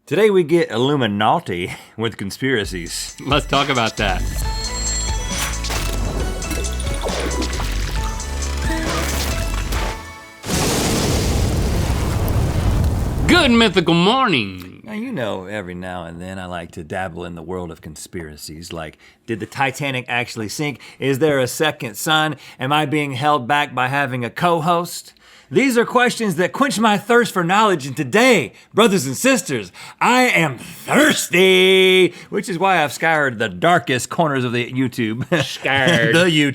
Today we get Illuminati with conspiracies. Let's talk about that. Good mythical morning. Now, you know, every now and then I like to dabble in the world of conspiracies, like, did the Titanic actually sink? Is there a second sun? Am I being held back by having a co-host? These are questions that quench my thirst for knowledge, and today, brothers and sisters, I am thirsty, which is why I've scoured the darkest corners of the YouTube,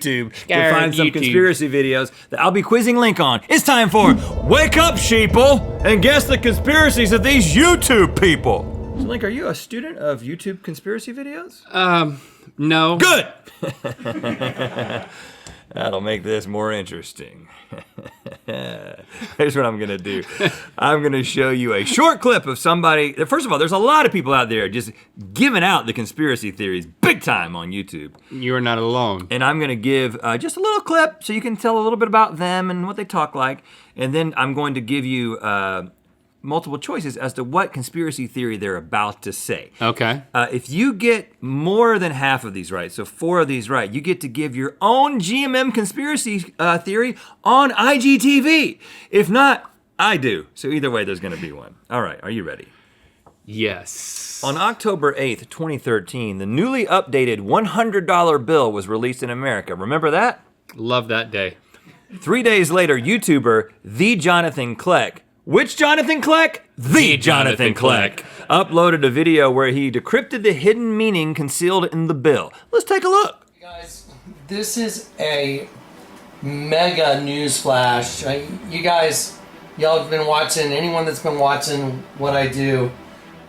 to find some conspiracy videos that I'll be quizzing Link on. It's time for Wake Up, Sheeple, and guess the conspiracies of these YouTube people. So Link, are you a student of YouTube conspiracy videos? No. Good! That'll make this more interesting. Here's what I'm gonna do. I'm gonna show you a short clip of somebody. First of all, there's a lot of people out there just giving out the conspiracy theories big time on YouTube. You are not alone. And I'm gonna give just a little clip so you can tell a little bit about them and what they talk like. And then I'm going to give you multiple choices as to what conspiracy theory they're about to say. Okay. If you get more than half of these right, so 4 of these right, you get to give your own GMM conspiracy theory on IGTV. If not, I do. So either way, there's gonna be one. All right, are you ready? Yes. On October 8th, 2013, the newly updated $100 bill was released in America. Remember that? Love that day. 3 days later, YouTuber The Jonathan Kleck, which Jonathan Kleck? The Jonathan Kleck, uploaded a video where he decrypted the hidden meaning concealed in the bill. Let's take a look. Guys, this is a mega news flash. You guys, y'all have been watching, anyone that's been watching what I do,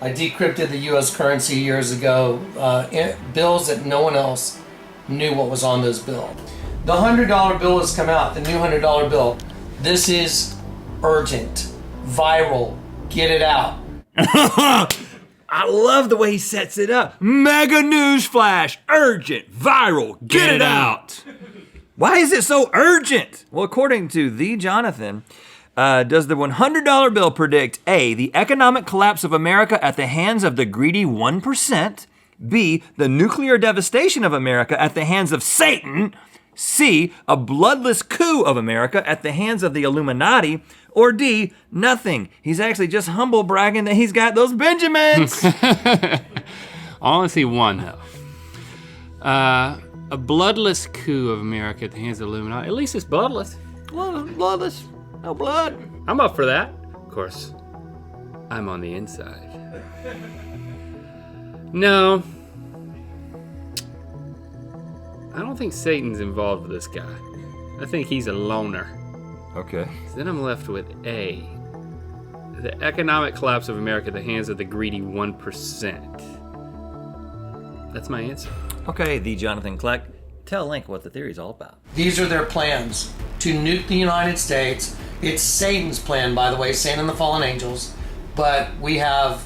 I decrypted the US currency years ago, bills that no one else knew what was on those bills. The $100 bill has come out, the new $100 bill. This is urgent. Viral, get it out. I love the way he sets it up. Mega news flash, urgent, viral, get it out. Why is it so urgent? Well, according to The Jonathan, does the $100 bill predict A, the economic collapse of America at the hands of the greedy 1%, B, the nuclear devastation of America at the hands of Satan, C, a bloodless coup of America at the hands of the Illuminati, or D, nothing. He's actually just humble bragging that he's got those Benjamins. I only see one though. A bloodless coup of America at the hands of the Illuminati. At least it's bloodless. Well, bloodless, no blood. I'm up for that. Of course, I'm on the inside. No. I don't think Satan's involved with this guy. I think he's a loner. Okay. So then I'm left with A. The economic collapse of America at the hands of the greedy 1%. That's my answer. Okay, The Jonathan Kleck, tell Link what the theory's all about. These are their plans to nuke the United States. It's Satan's plan, by the way, Satan and the fallen angels. But we have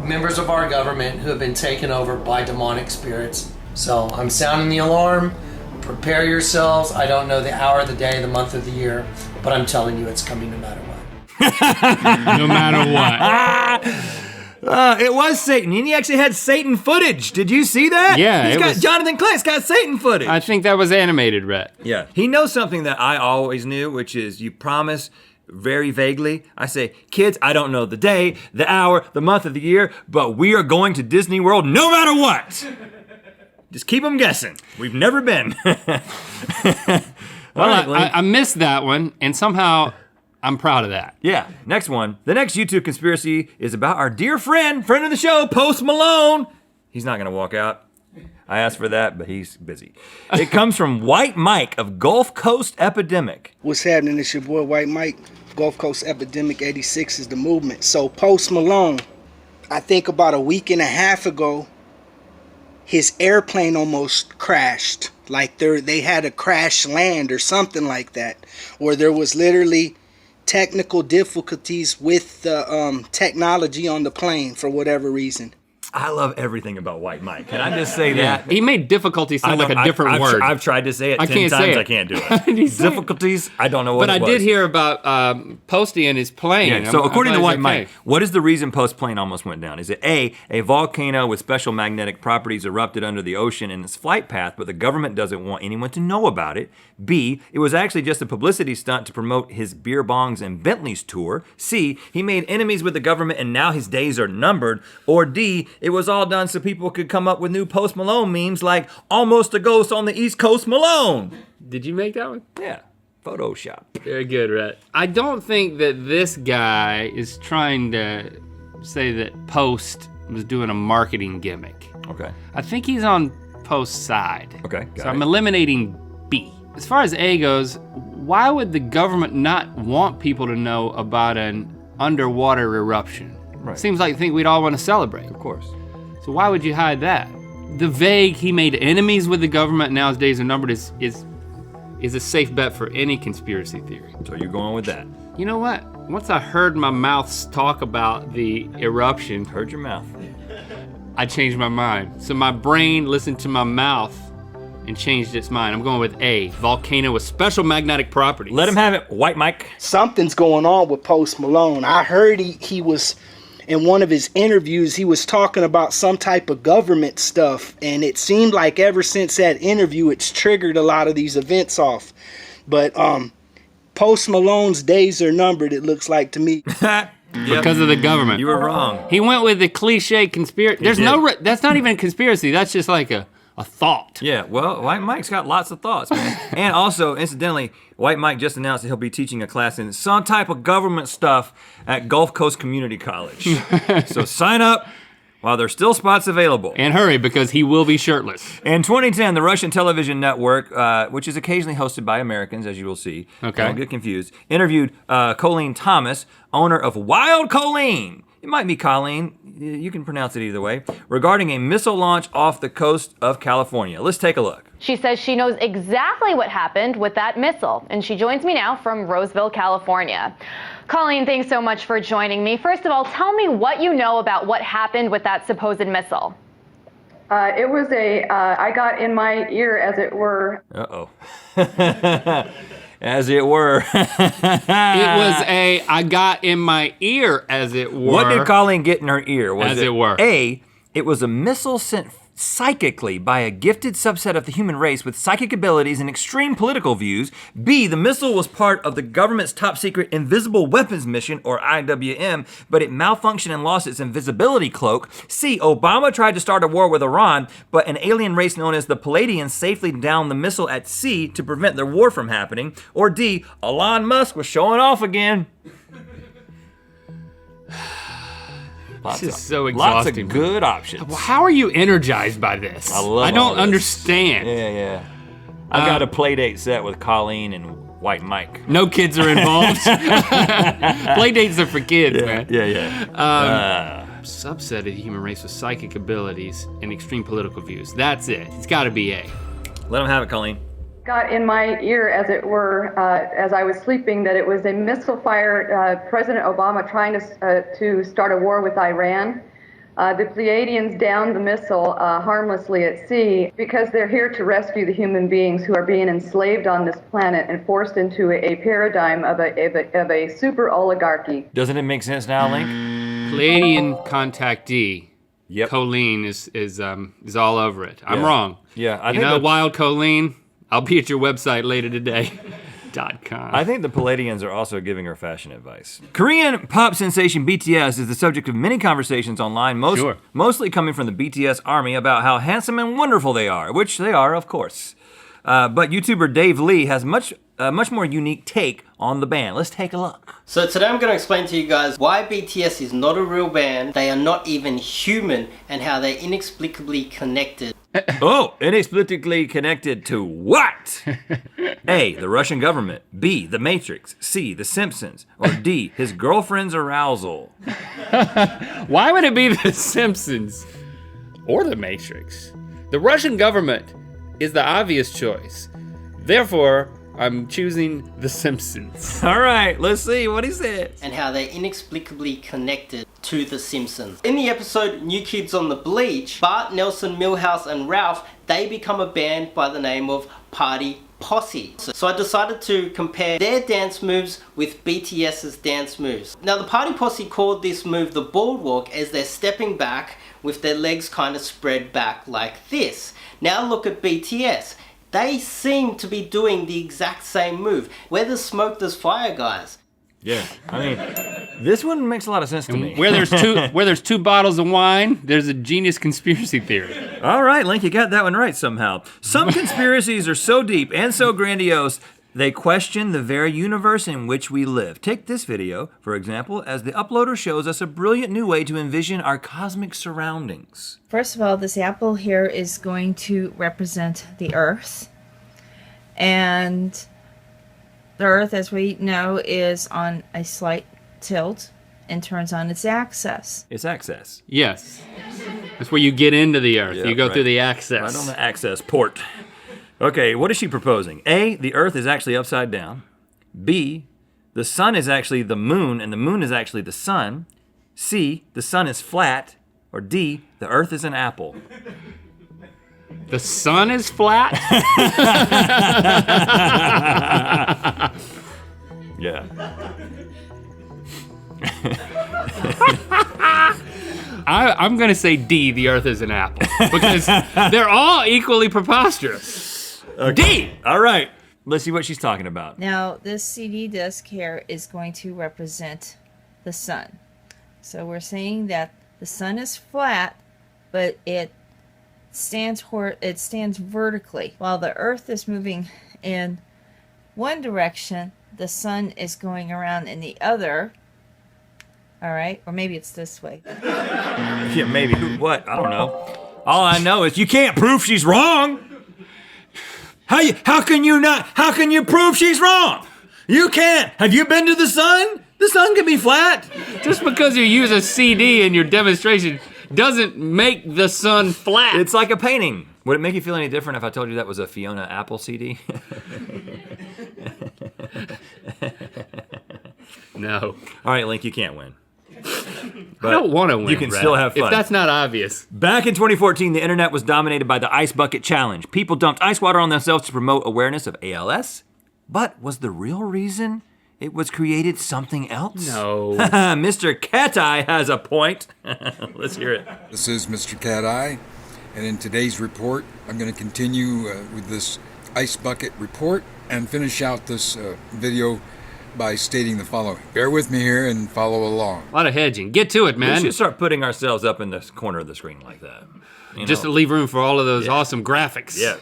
members of our government who have been taken over by demonic spirits. So I'm sounding the alarm. Prepare yourselves. I don't know the hour, the day, the month of the year, but I'm telling you it's coming no matter what. No matter what. It was Satan, and he actually had Satan footage. Did you see that? Yeah, Jonathan Kleck's got Satan footage. I think that was animated, Rhett. Yeah. He knows something that I always knew, which is you promise very vaguely. I say, kids, I don't know the day, the hour, the month of the year, but we are going to Disney World no matter what. Just keep them guessing. We've never been. I missed that one, and somehow I'm proud of that. Yeah, next one. The next YouTube conspiracy is about our dear friend of the show, Post Malone. He's not gonna walk out. I asked for that, but he's busy. It comes from White Mike of Gulf Coast Epidemic. What's happening? It's your boy White Mike. Gulf Coast Epidemic 86 is the movement. So Post Malone, I think about a week and a half ago, his airplane almost crashed. Like they had a crash land or something like that. Or there was literally technical difficulties with the technology on the plane for whatever reason. I love everything about White Mike. Can I just say that? He made difficulty sound like a different word. I've tried to say it 10 can't say times. it. I can't do it. Difficulties, I don't know what But it was. I did hear about Posty and his plane. Yeah, so according to White Mike, okay. what is the reason Post plane almost went down? Is it A volcano with special magnetic properties erupted under the ocean in its flight path, but the government doesn't want anyone to know about it? B, it was actually just a publicity stunt to promote his beer bongs and Bentleys tour. C, he made enemies with the government and now his days are numbered. Or D, it was all done so people could come up with new Post Malone memes like almost a ghost on the East Coast Malone. Did you make that one? Yeah, Photoshop. Very good, Rhett. I don't think that this guy is trying to say that Post was doing a marketing gimmick. Okay. I think he's on Post's side. Okay, got So I'm it. eliminating B. As far as A goes, why would the government not want people to know about an underwater eruption? Right. Seems like think we'd all want to celebrate. Of course. So why would you hide that? The vague, he made enemies with the government, now his days are numbered is a safe bet for any conspiracy theory. So you're going with that. You know what? Once I heard my mouth talk about the eruption, Heard your mouth. I changed my mind. So my brain listened to my mouth and changed its mind. I'm going with A, volcano with special magnetic properties. Let him have it, White Mike. Something's going on with Post Malone. I heard he was, in one of his interviews, he was talking about some type of government stuff, and it seemed like ever since that interview, it's triggered a lot of these events off. But Post Malone's days are numbered, it looks like to me. Because of the government. You were wrong. He went with the cliche conspiracy. There's did. that's not even a conspiracy. That's just like a thought. Yeah, well, White Mike's got lots of thoughts, man. And also, incidentally, White Mike just announced that he'll be teaching a class in some type of government stuff at Gulf Coast Community College. So sign up while there's still spots available. And hurry, because he will be shirtless. In 2010, the Russian television network, which is occasionally hosted by Americans, as you will see, Okay. don't get confused, interviewed Colleen Thomas, owner of Wild Colleen. It might be Colleen, you can pronounce it either way, regarding a missile launch off the coast of California. Let's take a look. She says she knows exactly what happened with that missile, and she joins me now from Roseville, California. Colleen, thanks so much for joining me. First of all, tell me what you know about what happened with that supposed missile. It was I got in my ear, as it were. Uh-oh. As it were. I got in my ear, as it were. What did Colleen get in her ear? Was As it were. A, it was a missile sent psychically by a gifted subset of the human race with psychic abilities and extreme political views. B, the missile was part of the government's top secret Invisible Weapons Mission, or IWM, but it malfunctioned and lost its invisibility cloak. C, Obama tried to start a war with Iran, but an alien race known as the Palladians safely downed the missile at sea to prevent their war from happening. Or D, Elon Musk was showing off again. This is so Lots exhausting. of good options. How are you energized by this? I love I don't all this. understand. Yeah. I got a play date set with Colleen and White Mike. No kids are involved. Play dates are for kids, man. Yeah. Subset of the human race with psychic abilities and extreme political views. That's it. It's got to be A. Let him have it, Colleen. Got in my ear, as it were, as I was sleeping, that it was a missile fire. President Obama trying to start a war with Iran. The Pleiadians downed the missile harmlessly at sea because they're here to rescue the human beings who are being enslaved on this planet and forced into a paradigm of a super oligarchy. Doesn't it make sense now, Link? Pleiadian contactee. Yep. Colleen is all over it. I'm Yeah. wrong. Yeah, I You think know, the- Wild Colleen, I'll be at your website later today. .com. I think the Palladians are also giving her fashion advice. Korean pop sensation BTS is the subject of many conversations online, mostly coming from the BTS army about how handsome and wonderful they are, which they are, of course. But YouTuber Dave Lee has a much more unique take on the band. Let's take a look. So today I'm going to explain to you guys why BTS is not a real band, they are not even human, and how they're inexplicably connected. Oh, inexplicably connected to what? A, the Russian government. B, the Matrix. C, the Simpsons. Or D, his girlfriend's arousal. Why would it be The Simpsons or The Matrix? The Russian government is the obvious choice. Therefore, I'm choosing The Simpsons. All right, let's see what he said. And how they're inexplicably connected to The Simpsons. In the episode New Kids on the Bleach, Bart, Nelson, Milhouse, and Ralph, they become a band by the name of Party Posse. So I decided to compare their dance moves with BTS's dance moves. Now the Party Posse called this move the boardwalk as they're stepping back with their legs kind of spread back like this. Now look at BTS. They seem to be doing the exact same move. Where there's smoke, there's fire, guys. Yeah, I mean, this one makes a lot of sense to me. Where there's two bottles of wine, there's a genius conspiracy theory. All right, Link, you got that one right somehow. Some conspiracies are so deep and so grandiose, they question the very universe in which we live. Take this video, for example, as the uploader shows us a brilliant new way to envision our cosmic surroundings. First of all, this apple here is going to represent the Earth. And the Earth, as we know, is on a slight tilt and turns on its axis. It's access. Yes. That's where you get into the Earth. Yep, you go right. through the access. Right on the access port. Okay, what is she proposing? A, the Earth is actually upside down. B, the sun is actually the moon and the moon is actually the sun. C, the sun is flat. Or D, the Earth is an apple. The sun is flat? Yeah. I'm going to say D, the Earth is an apple. Because they're all equally preposterous. Okay. D! All right. Let's see what she's talking about. Now, this CD disc here is going to represent the sun. So we're saying that the sun is flat, but it stands vertically. While the Earth is moving in one direction, the sun is going around in the other. All right, or maybe it's this way. Yeah, maybe. What? I don't know. All I know is you can't prove she's wrong. How can you prove she's wrong? You can't. Have you been to the sun? The sun can be flat. Just because you use a CD in your demonstration doesn't make the sun flat. It's like a painting. Would it make you feel any different if I told you that was a Fiona Apple CD? No. All right, Link, you can't win. I don't want to win. You can Brad, still have fun. If that's not obvious. Back in 2014, the internet was dominated by the Ice Bucket Challenge. People dumped ice water on themselves to promote awareness of ALS. But was the real reason it was created something else? No. Mr. Cat Eye has a point. Let's hear it. This is Mr. Cat Eye, and in today's report, I'm going to continue with this ice bucket report and finish out this video by stating the following. Bear with me here and follow along. A lot of hedging. Get to it, We man. should start putting ourselves up in the corner of the screen like that. You Just know? to leave room for all of those awesome graphics. Yeah.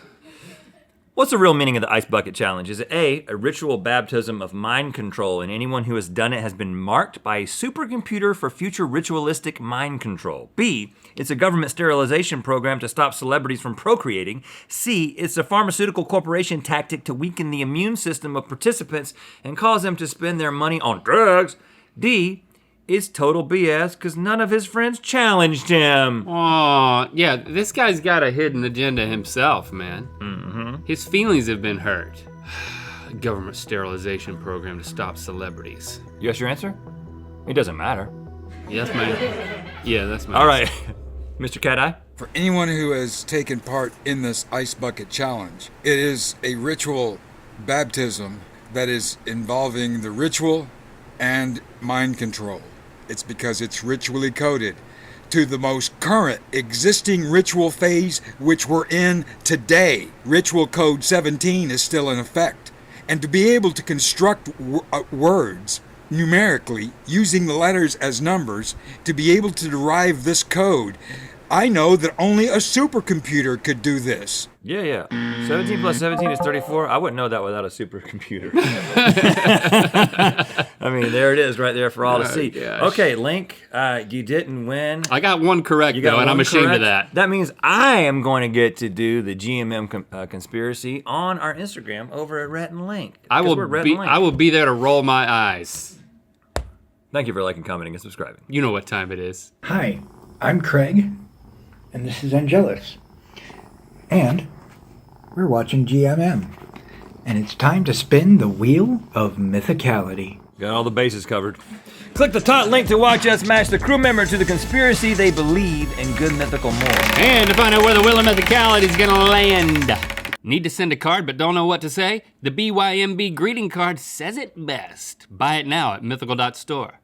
What's the real meaning of the Ice Bucket Challenge? Is it A, a ritual baptism of mind control, and anyone who has done it has been marked by a supercomputer for future ritualistic mind control? B, it's a government sterilization program to stop celebrities from procreating. C, it's a pharmaceutical corporation tactic to weaken the immune system of participants and cause them to spend their money on drugs. D, it's total BS because none of his friends challenged him. Aw, yeah, this guy's got a hidden agenda himself, man. Mm-hmm. His feelings have been hurt. Government sterilization program to stop celebrities. You asked your answer? It doesn't matter. Yes, man. Yeah, that's my All right, Mr. Cat Eye. For anyone who has taken part in this ice bucket challenge, it is a ritual baptism that is involving the ritual and mind control. It's because it's ritually coded to the most current existing ritual phase which we're in today. Ritual code 17 is still in effect. And to be able to construct words numerically using the letters as numbers, to be able to derive this code, I know that only a supercomputer could do this. Yeah. 17 plus 17 is 34. I wouldn't know that without a supercomputer. I mean, there it is right there for all to see. Gosh. Okay, Link, you didn't win. I got one correct, You got though, and one I'm ashamed correct. of that. That means I am going to get to do the GMM conspiracy on our Instagram over at Rhett and Link. I 'Cause will we're Rhett be and Link. I will be there to roll my eyes. Thank you for liking, commenting, and subscribing. You know what time it is. Hi, I'm Craig, and this is Angelus. And we're watching GMM. and it's time to spin the wheel of mythicality. Got all the bases covered. Click the top link to watch us match the crew member to the conspiracy they believe in good mythical more. And to find out where the wheel of mythicality is gonna land. Need to send a card but don't know what to say? The BYMB greeting card says it best. Buy it now at mythical.store.